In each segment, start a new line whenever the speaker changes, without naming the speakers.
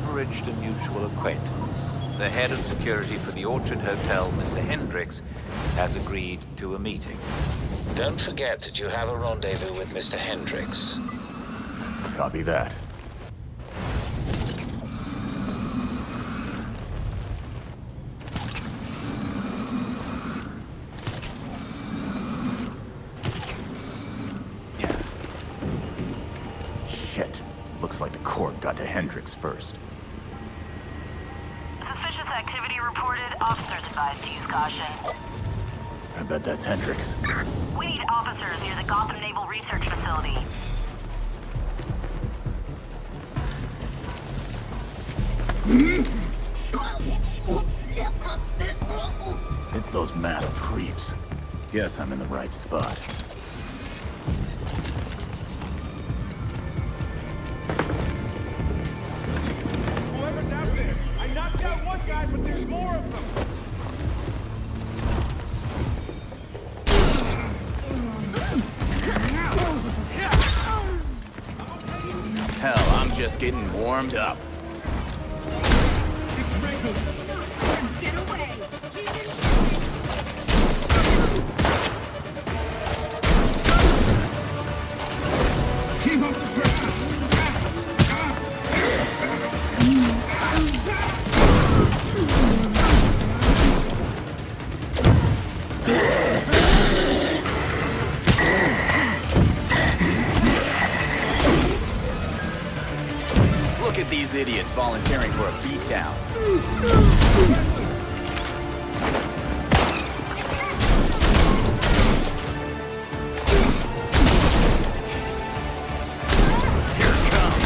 average and mutual acquaintance. The head of security for the Orchard Hotel, Mr. Hendricks, has agreed to a meeting.
Don't forget that you have a rendezvous with Mr. Hendricks.
Copy that. Shit. Looks like the court got to Hendricks first.
Suspicious activity reported. Officers advised to use caution.
I bet that's Hendricks.
We need officers near the Gotham Naval Research Facility.
It's those masked creeps. Guess I'm in the right spot.
Whoever's out there, I knocked out one guy, but there's more of them.
Hell, I'm just getting warmed up.
Get away!
Keep up the pressure.
Look at these idiots volunteering for a beatdown. Here it comes.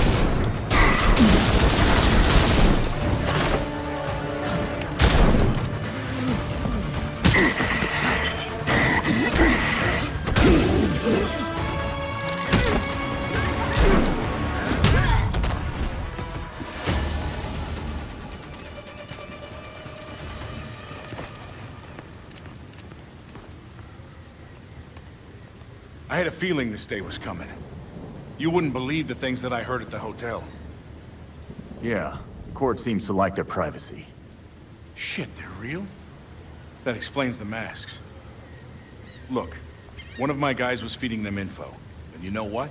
I had a feeling this day was coming. You wouldn't believe the things that I heard at the hotel.
Yeah, the court seems to like their privacy.
Shit, they're real? That explains the masks. Look, one of my guys was feeding them info. And you know what?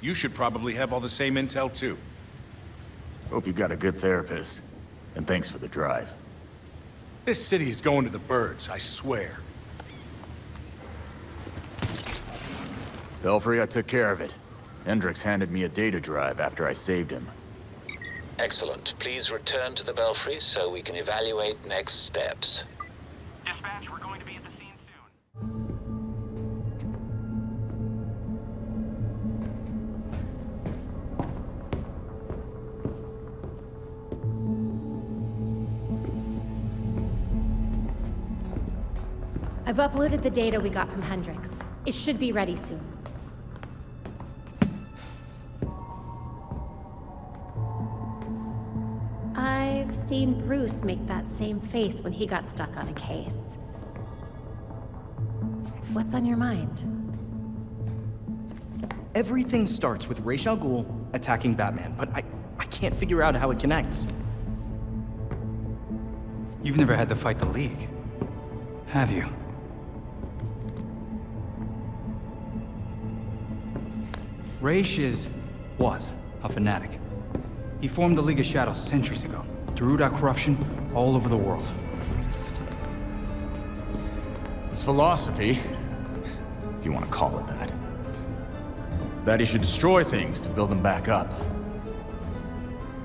You should probably have all the same intel too.
Hope you got a good therapist. And thanks for the drive.
This city is going to the birds, I swear.
Belfry, I took care of it. Hendricks handed me a data drive after I saved him.
Excellent. Please return to the Belfry so we can evaluate next steps.
Dispatch, we're going to be at the scene soon.
I've uploaded the data we got from Hendricks. It should be ready soon. I've seen Bruce make that same face when he got stuck on a case. What's on your mind?
Everything starts with Ra's al Ghul attacking Batman, but I can't figure out how it connects.
You've never had to fight the League, have you? Ra's was a fanatic. He formed the League of Shadows centuries ago to root out corruption all over the world.
His philosophy, if you want to call it that, is that he should destroy things to build them back up.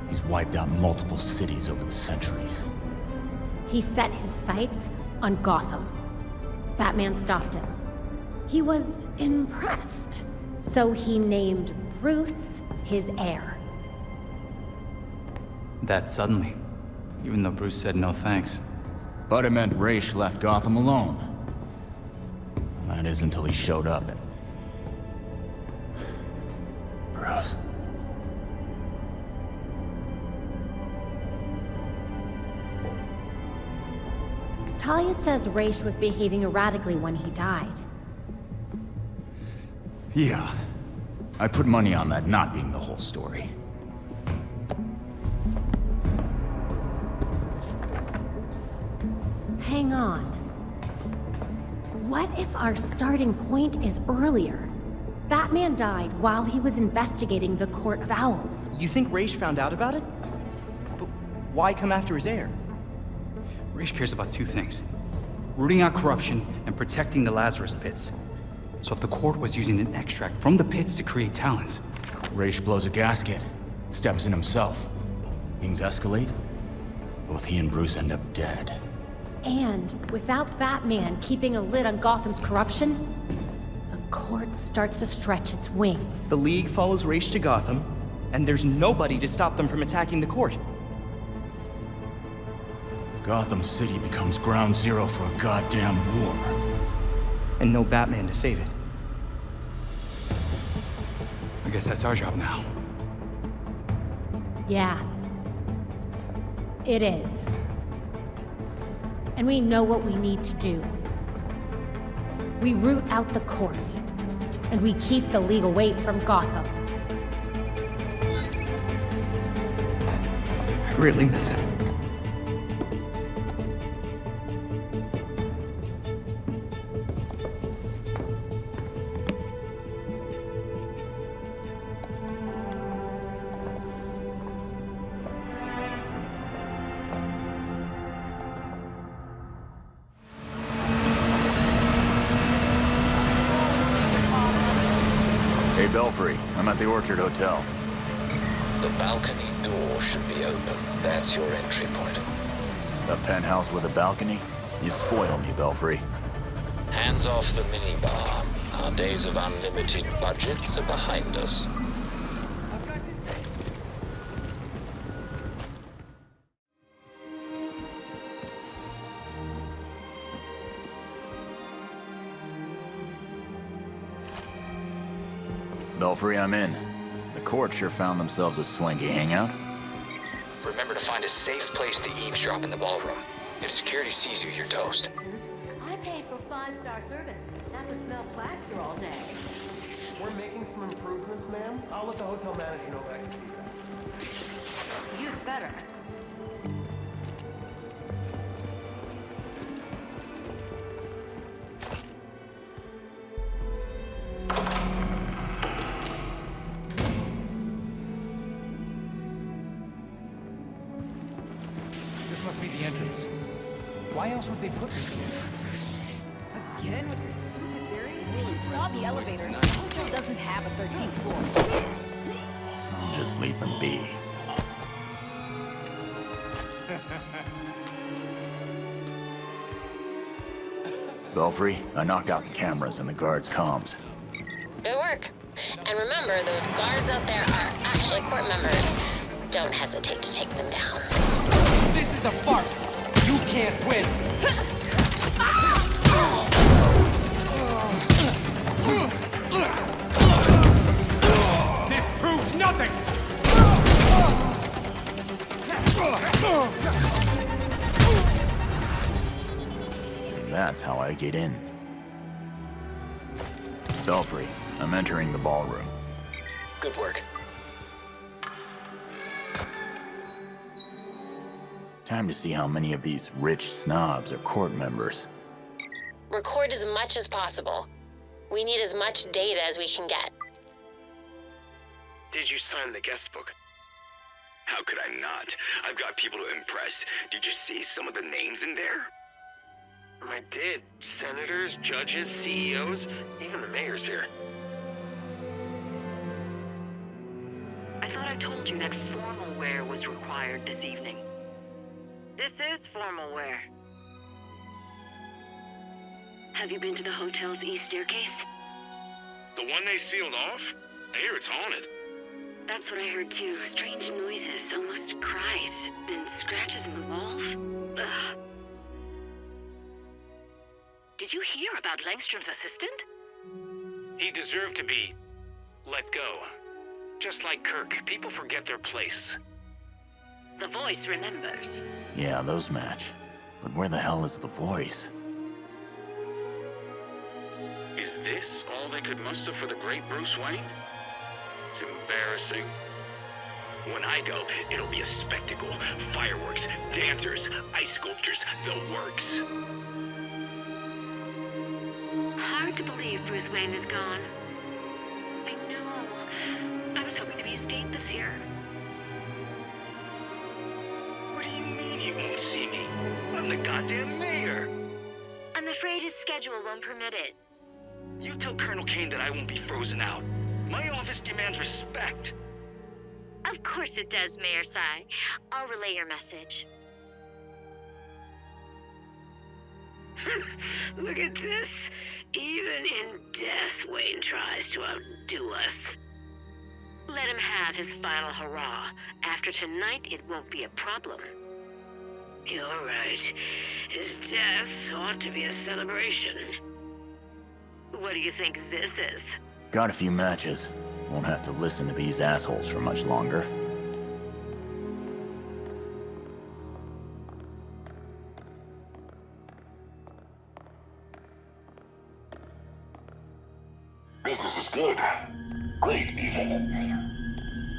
He's wiped out multiple cities over the centuries.
He set his sights on Gotham. Batman stopped him. He was impressed, so he named Bruce his heir.
That suddenly, even though Bruce said no thanks.
But it meant Ra's left Gotham alone. That is until he showed up and... Bruce.
Talia says Ra's was behaving erratically when he died.
Yeah. I put money on that not being the whole story.
hang on. What if our starting point is earlier? Batman died while he was investigating the Court of Owls.
You think Raish found out about it? But why come after his heir?
Raish cares about two things: rooting out corruption and protecting the Lazarus Pits. So if the court was using an extract from the pits to create Talons,
Raish blows a gasket, steps in himself. Things escalate. Both he and Bruce end up dead.
And without Batman keeping a lid on Gotham's corruption, the court starts to stretch its wings.
The League follows Raish to Gotham, and there's nobody to stop them from attacking the court.
Gotham City becomes ground zero for a goddamn war.
And no Batman to save it.
I guess that's our job now.
Yeah. It is. And we know what we need to do. We root out the court, and we keep the League away from Gotham.
I really miss him.
Hey, Belfry. I'm at the Orchard Hotel.
The balcony door should be open. That's your entry point.
A penthouse with a balcony? You spoil me, Belfry.
Hands off the minibar. Our days of unlimited budgets are behind us.
Belfry, I'm in. The court sure found themselves a swanky hangout.
Remember to find a safe place to eavesdrop in the ballroom. If security sees you, you're toast.
I paid for 5-star service, not to smell plaster all day.
We're making some improvements, ma'am. I'll let the hotel manager know that I can see that.
You'd better.
This must be the entrance. Why else would they put this here?
Again with your stupid theory? You saw the elevator. The hotel doesn't have a 13th floor.
Just leave them be. Belfry, I knocked out the cameras and the guards' comms.
Good work. And remember, those guards out there are actually court members. Don't hesitate to take them down.
This is a farce! You can't win!
This proves nothing!
That's how I get in. Belfry, I'm entering the ballroom.
Good work.
Time to see how many of these rich snobs are court members.
Record as much as possible. We need as much data as we can get.
Did you sign the guest book? How could I not? I've got people to impress. Did you see some of the names in there?
I did. Senators, judges, CEOs, even the mayor's here.
I thought I told you that formal wear was required this evening. This is formal wear. Have you been to the hotel's east staircase?
The one they sealed off? I hear it's haunted.
That's what I heard too. Strange noises, almost cries, and scratches in the walls. Ugh. Did you hear about Langstrom's assistant?
He deserved to be let go. Just like Kirk, people forget their place.
The voice remembers.
Yeah, those match. But where the hell is the voice?
Is this all they could muster for the great Bruce Wayne? It's embarrassing. When I go, it'll be a spectacle. Fireworks, dancers, ice sculptures, the works.
Hard to believe Bruce Wayne is gone. I know. I was hoping to be his date this year.
What do you mean he won't see me? I'm the goddamn mayor.
I'm afraid his schedule won't permit it.
You tell Colonel Kane that I won't be frozen out. My office demands respect.
Of course it does, Mayor Sai. I'll relay your message.
Look at this. Even in death, Wayne tries to outdo us.
Let him have his final hurrah. After tonight, it won't be a problem.
You're right. His death ought to be a celebration.
What do you think this is?
Got a few matches. Won't have to listen to these assholes for much longer.
Business is good. Great, even.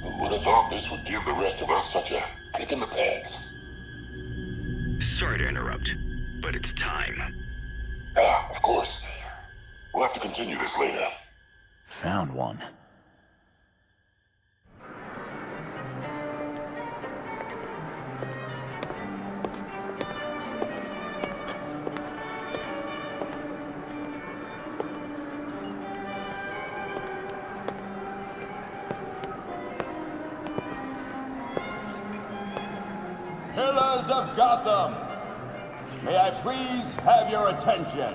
Who would have thought this would give the rest of us such a kick in the pants?
Sorry to interrupt, but it's time.
Ah, of course. We'll have to continue this later.
Found one.
Pillars of Gotham, may I please have your attention?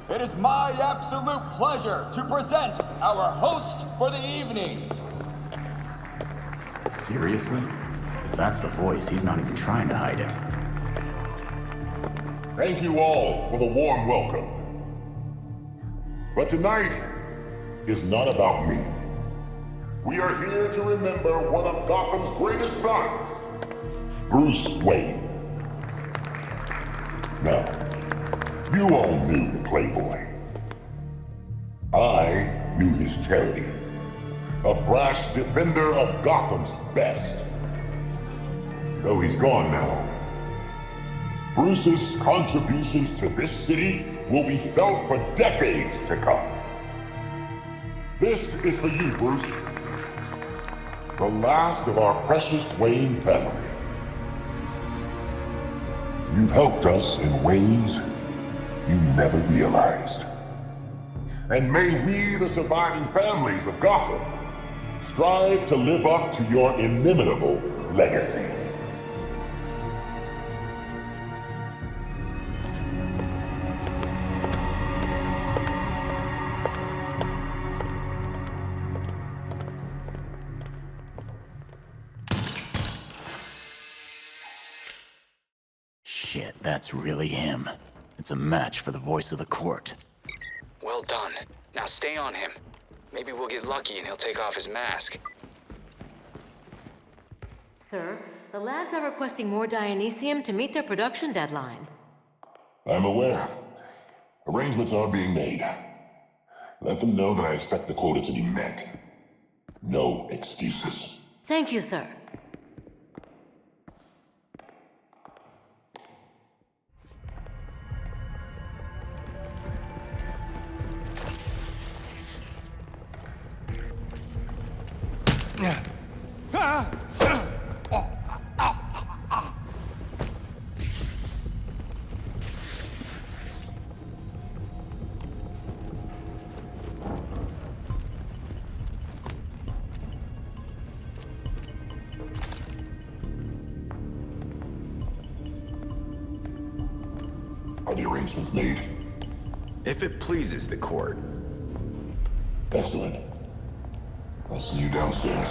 It is my absolute pleasure to present our host for the evening.
Seriously? If that's the voice, he's not even trying to hide it.
Thank you all for the warm welcome. But tonight is not about me. We are here to remember one of Gotham's greatest sons, Bruce Wayne. Now, you all knew the Playboy. I knew his charity. A brash defender of Gotham's best. Though he's gone now, Bruce's contributions to this city will be felt for decades to come. This is for you, Bruce. The last of our precious Wayne family. You've helped us in ways you never realized. And may we, the surviving families of Gotham, strive to live up to your inimitable legacy.
Shit, that's really him. It's a match for the voice of the court.
Well done. Now stay on him. Maybe we'll get lucky and he'll take off his mask.
Sir, the labs are requesting more Dionysium to meet their production deadline.
I'm aware. Arrangements are being made. Let them know that I expect the quota to be met. No excuses.
Thank you, sir.
Are the arrangements made?
If it pleases the court.
Excellent. I'll see you downstairs.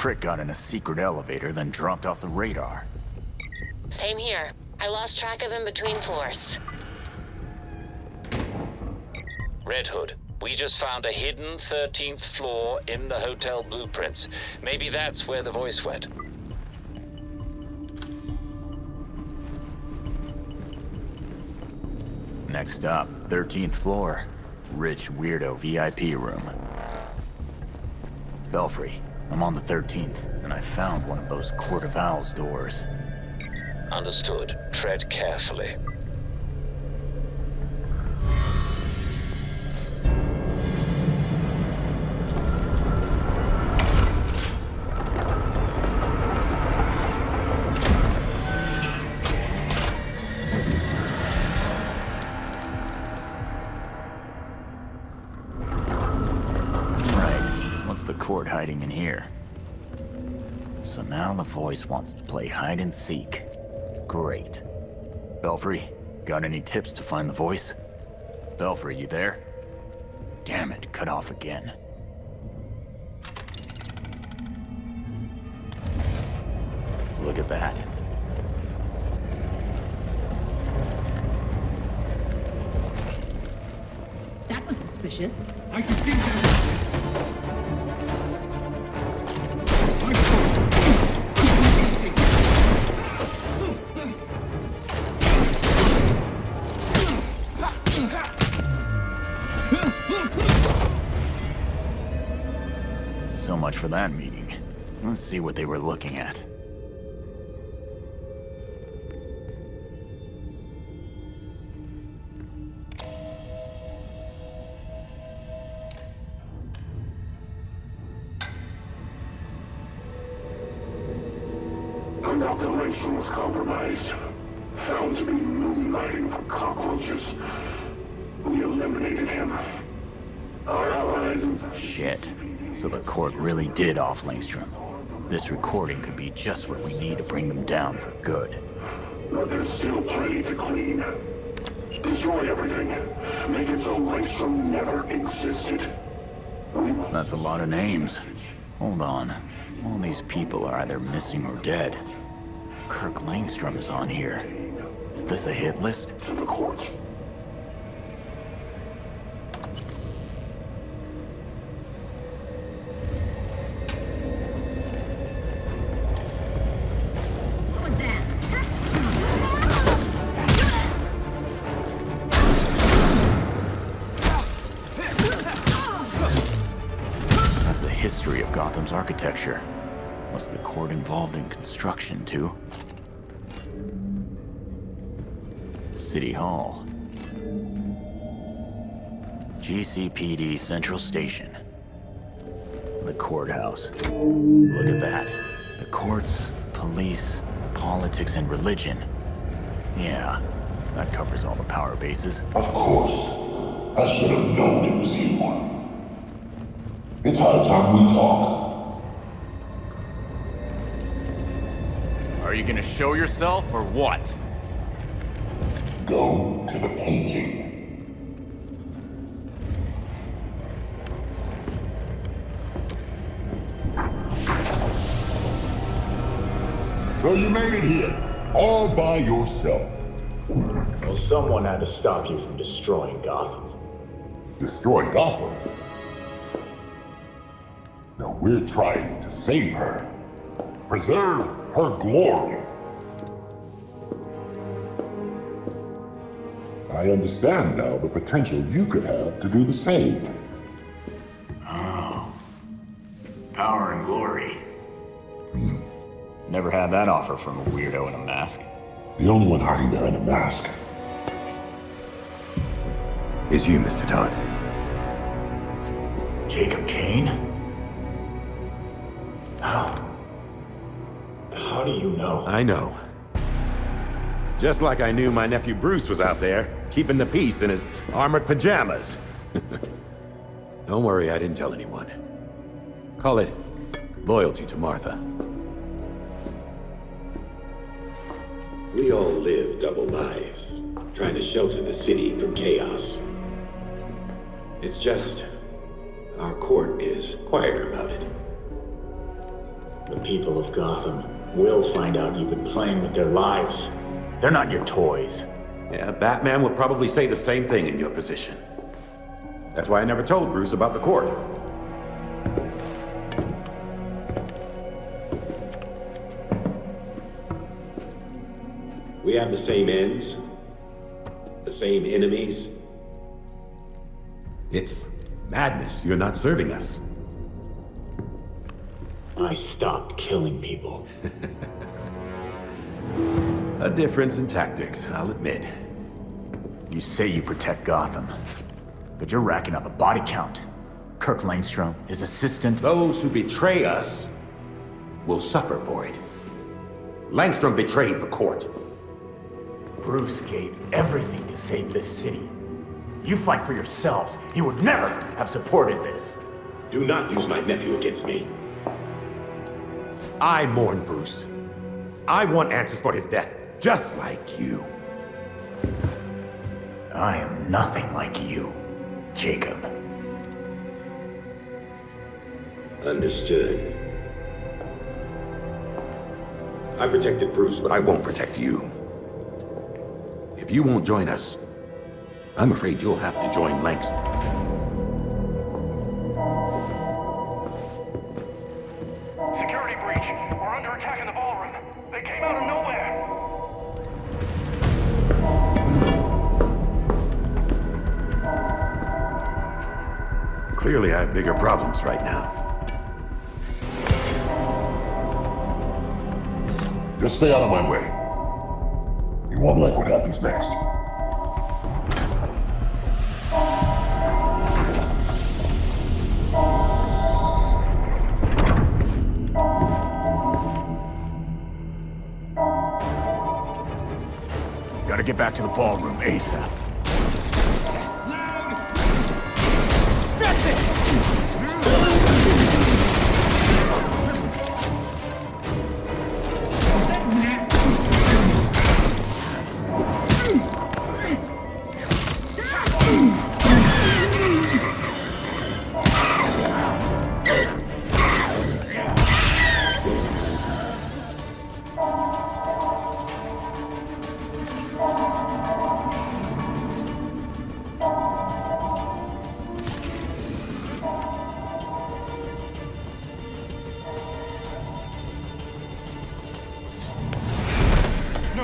Trick got in a secret elevator, then dropped off the radar.
Same here. I lost track of him between floors.
Red Hood, we just found a hidden 13th floor in the hotel blueprints. Maybe that's where the voice went.
Next up, 13th floor. Rich weirdo VIP room. Belfry, I'm on the 13th, and I found one of those Court of Owls doors.
Understood. Tread carefully.
Court hiding in here. So now the voice wants to play hide and seek. Great. Belfry, got any tips to find the voice? Belfry, you there? Damn it, cut off again. Look at that.
That was suspicious.
I can see that.
So much for that meeting. Let's see what they were looking at.
Dr. Langstrom was compromised. Found to be moonlighting for cockroaches. We eliminated him. Our allies...
Shit. So the court really did off Langstrom. This recording could be just what we need to bring them down for good.
But there's still plenty to clean. Destroy everything. Make it so Langstrom never existed.
That's a lot of names. Hold on. All these people are either missing or dead. Kirk Langstrom is on here. Is this a hit list?
To the court.
What was that?
That's a history of Gotham's architecture. Was the court involved in construction, too? City Hall. GCPD Central Station. The courthouse. Look at that. The courts, police, politics, and religion. Yeah, that covers all the power bases.
Of course. I should have known it was you. It's high time we talk.
Are you gonna show yourself, or what?
Go to the painting. So you made it here, all by yourself.
Well, someone had to stop you from destroying Gotham.
Destroy Gotham? Now we're trying to save her. Preserve her glory. I understand now the potential you could have to do the same.
Oh. Power and glory. Never had that offer from a weirdo in a mask.
The only one hiding behind a mask
is you, Mr. Todd.
Jacob Kane? How do you know?
I know. Just like I knew my nephew Bruce was out there, keeping the peace in his armored pajamas. Don't worry, I didn't tell anyone. Call it loyalty to Martha.
We all live double lives, trying to shelter the city from chaos. It's just, our court is quieter about it.
The people of Gotham will find out you've been playing with their lives. They're not your toys.
Yeah, Batman would probably say the same thing in your position. That's why I never told Bruce about the court. We have the same ends, the same enemies. It's madness. You're not serving us.
I stopped killing people.
A difference in tactics, I'll admit.
You say you protect Gotham, but you're racking up a body count. Kirk Langstrom, his assistant.
Those who betray us will suffer for it. Langstrom betrayed the court.
Bruce gave everything to save this city. You fight for yourselves. He would never have supported this.
Do not use my nephew against me. I mourn Bruce. I want answers for his death, just like you.
I am nothing like you, Jacob.
Understood. I protected Bruce, but I won't protect you. If you won't join us, I'm afraid you'll have to join Langston.
Security breach. We're under attack in the ballroom. They came out of nowhere.
Clearly, I have bigger problems right now.
Just stay out of my way. You won't like what happens next.
Gotta get back to the ballroom ASAP.
That's it!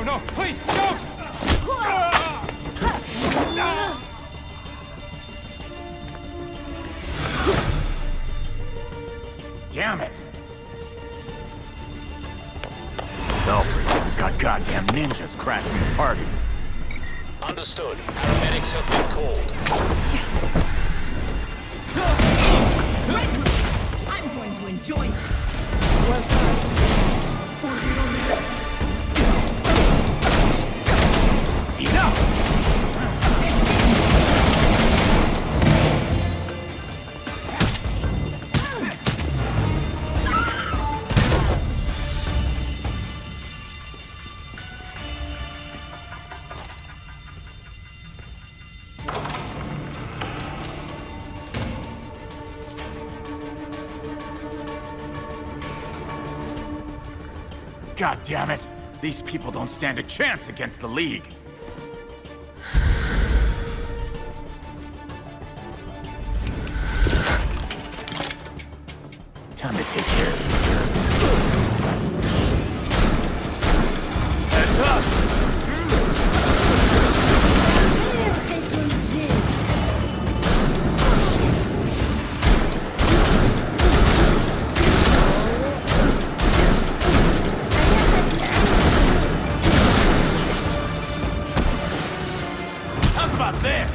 No, please, don't!
Damn it! Belfry, we've got goddamn ninjas crashing the party.
Understood. Paramedics have been called.
I'm going to enjoy this.
God damn it! These people don't stand a chance against the League. Time to take care of these jerks. Heads up! How's about this?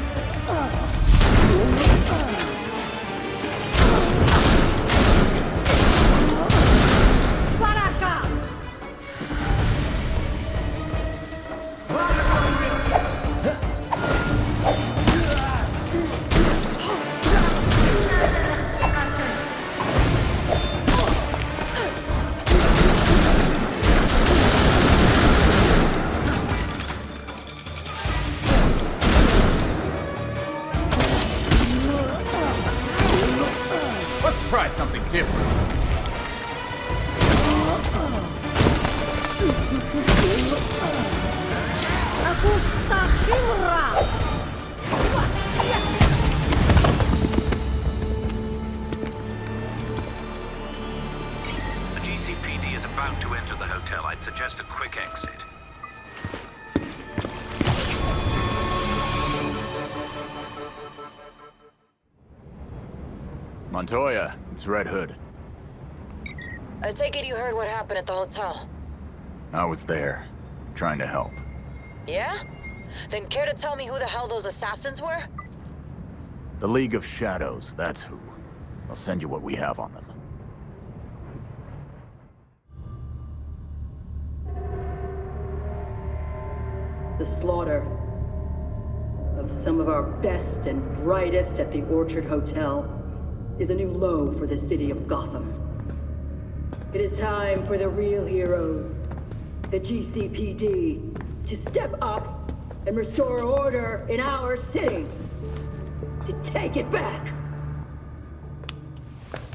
Montoya, it's Red Hood.
I take it you heard what happened at the hotel.
I was there, trying to help.
Yeah? Then care to tell me who the hell those assassins were?
The League of Shadows, that's who. I'll send you what we have on them.
The slaughter of some of our best and brightest at the Orchard Hotel is a new low for the city of Gotham. It is time for the real heroes, the GCPD, to step up and restore order in our city. To take it back.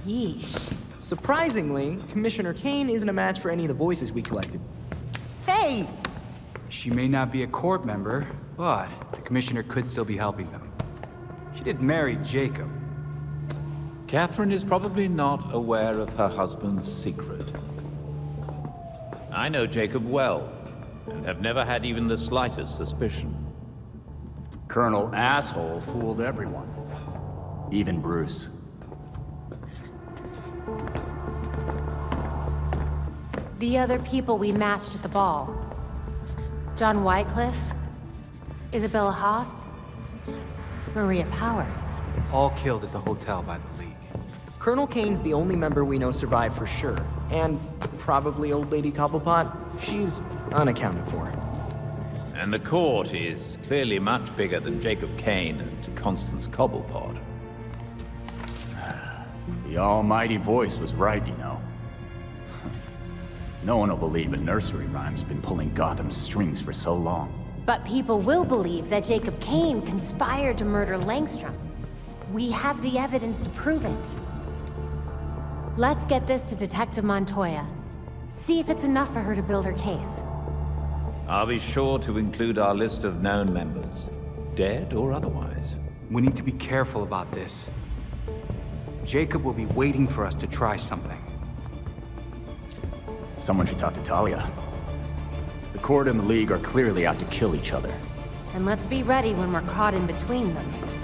Yeesh. Surprisingly, Commissioner Kane isn't a match for any of the voices we collected. Hey!
She may not be a court member, but the commissioner could still be helping them. She did marry Jacob.
Catherine is probably not aware of her husband's secret. I know Jacob well, and have never had even the slightest suspicion.
Colonel Asshole fooled everyone. Even Bruce.
The other people we matched at the ball. John Wycliffe, Isabella Haas, Maria Powers.
All killed at the hotel by the League.
Colonel Kane's the only member we know survived for sure. And probably Old Lady Cobblepot. She's unaccounted for.
And the court is clearly much bigger than Jacob Kane and Constance Cobblepot.
The almighty voice was right, you know. No one will believe a nursery rhyme's been pulling Gotham's strings for so long.
But people will believe that Jacob Kane conspired to murder Langstrom. We have the evidence to prove it. Let's get this to Detective Montoya. See if it's enough for her to build her case.
I'll be sure to include our list of known members, dead or otherwise.
We need to be careful about this. Jacob will be waiting for us to try something.
Someone should talk to Talia. The Court and the League are clearly out to kill each other.
And let's be ready when we're caught in between them.